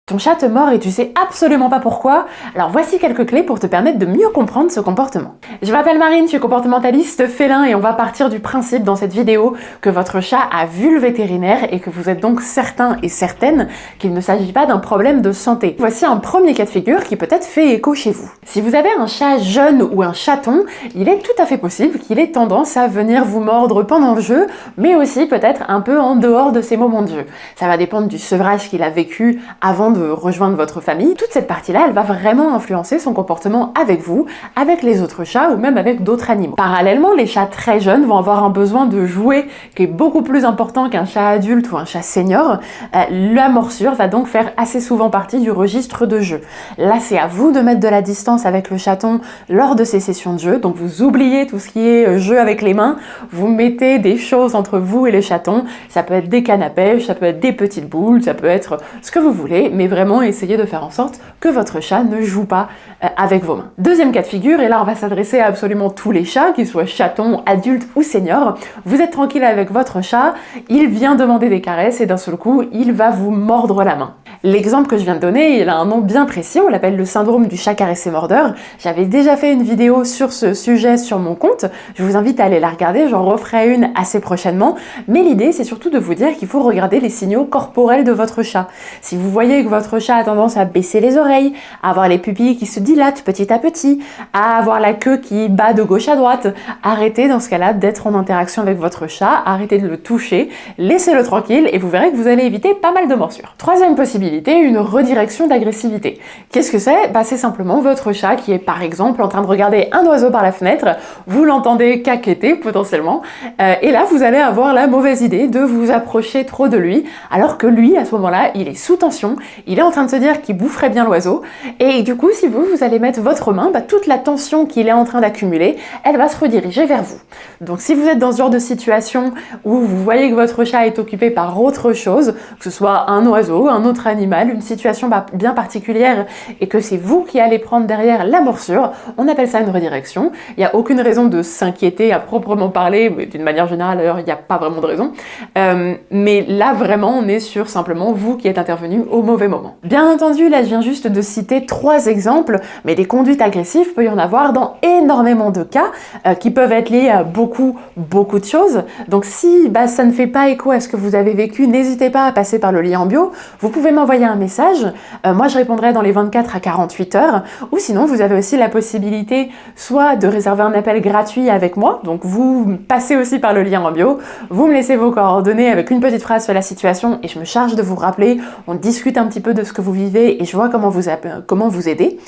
Ton chat te mord et tu sais absolument pas pourquoi? Alors voici quelques clés pour te permettre de mieux comprendre ce comportement. Je m'appelle Marine, je suis comportementaliste félin et on va partir du principe dans cette vidéo que votre chat a vu le vétérinaire et que vous êtes donc certain et certaine qu'il ne s'agit pas d'un problème de santé. Voici un premier cas de figure qui peut-être fait écho chez vous. Si vous avez un chat jeune ou un chaton, il est tout à fait possible qu'il ait tendance à venir vous mordre pendant le jeu, mais aussi peut-être un peu en dehors de ces moments de jeu. Ça va dépendre du sevrage qu'il a vécu avant de rejoindre votre famille. Toute cette partie-là, elle va vraiment influencer son comportement avec vous, avec les autres chats ou même avec d'autres animaux. Parallèlement, les chats très jeunes vont avoir un besoin de jouer qui est beaucoup plus important qu'un chat adulte ou un chat senior. La morsure va donc faire assez souvent partie du registre de jeu. Là, c'est à vous de mettre de la distance avec le chaton lors de ces sessions de jeu. Donc vous oubliez tout ce qui est jeu avec les mains, vous mettez des choses entre vous et le chaton. Ça peut être des cannes à pêche, ça peut être des petites boules, ça peut être ce que vous voulez, mais vraiment essayez de faire en sorte que votre chat ne joue pas avec vos mains. Deuxième cas de figure, et là on va s'adresser à absolument tous les chats, qu'ils soient chatons, adultes ou seniors. Vous êtes tranquille avec votre chat, il vient demander des caresses et d'un seul coup, il va vous mordre la main. L'exemple que je viens de donner, il a un nom bien précis, on l'appelle le syndrome du chat caressé mordeur. J'avais déjà fait une vidéo sur ce sujet sur mon compte, je vous invite à aller la regarder, j'en referai une assez prochainement, mais l'idée c'est surtout de vous dire qu'il faut regarder les signaux corporels de votre chat. Si vous voyez que votre chat a tendance à baisser les oreilles, à avoir les pupilles qui se dilatent petit à petit, à avoir la queue qui bat de gauche à droite, arrêtez dans ce cas-là d'être en interaction avec votre chat, arrêtez de le toucher, laissez-le tranquille et vous verrez que vous allez éviter pas mal de morsures. Troisième possibilité, une redirection d'agressivité. Qu'est-ce que c'est? C'est simplement votre chat qui est par exemple en train de regarder un oiseau par la fenêtre, vous l'entendez caqueter potentiellement, et là vous allez avoir la mauvaise idée de vous approcher trop de lui, alors que lui à ce moment-là il est sous tension, il est en train de se dire qu'il boufferait bien l'oiseau, et du coup si vous allez mettre votre main, toute la tension qu'il est en train d'accumuler, elle va se rediriger vers vous. Donc si vous êtes dans ce genre de situation où vous voyez que votre chat est occupé par autre chose, que ce soit un oiseau, un autre animal, une situation bien particulière, et que c'est vous qui allez prendre derrière la morsure, on appelle ça une redirection. Il n'y a aucune raison de s'inquiéter à proprement parler, mais d'une manière générale d'ailleurs il n'y a pas vraiment de raison, mais là vraiment on est sur simplement vous qui êtes intervenu au mauvais moment. Bien entendu, là je viens juste de citer 3 exemples, mais des conduites agressives peut y en avoir dans énormément de cas qui peuvent être liés à beaucoup de choses. Donc si ça ne fait pas écho à ce que vous avez vécu, n'hésitez pas à passer par le lien en bio. Vous pouvez m'envoyer un message, moi je répondrai dans les 24 à 48 heures, ou sinon vous avez aussi la possibilité soit de réserver un appel gratuit avec moi, donc vous passez aussi par le lien en bio, vous me laissez vos coordonnées avec une petite phrase sur la situation et je me charge de vous rappeler, on discute un petit peu de ce que vous vivez et je vois comment vous aider.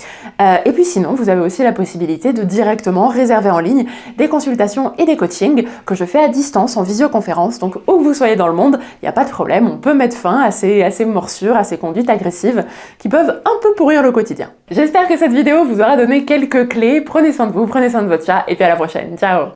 Et puis sinon, vous avez aussi la possibilité de directement réserver en ligne des consultations et des coachings que je fais à distance en visioconférence. Donc où que vous soyez dans le monde, il n'y a pas de problème, on peut mettre fin à ces morsures, à ces conduites agressives qui peuvent un peu pourrir le quotidien. J'espère que cette vidéo vous aura donné quelques clés. Prenez soin de vous, prenez soin de votre chat et puis à la prochaine. Ciao!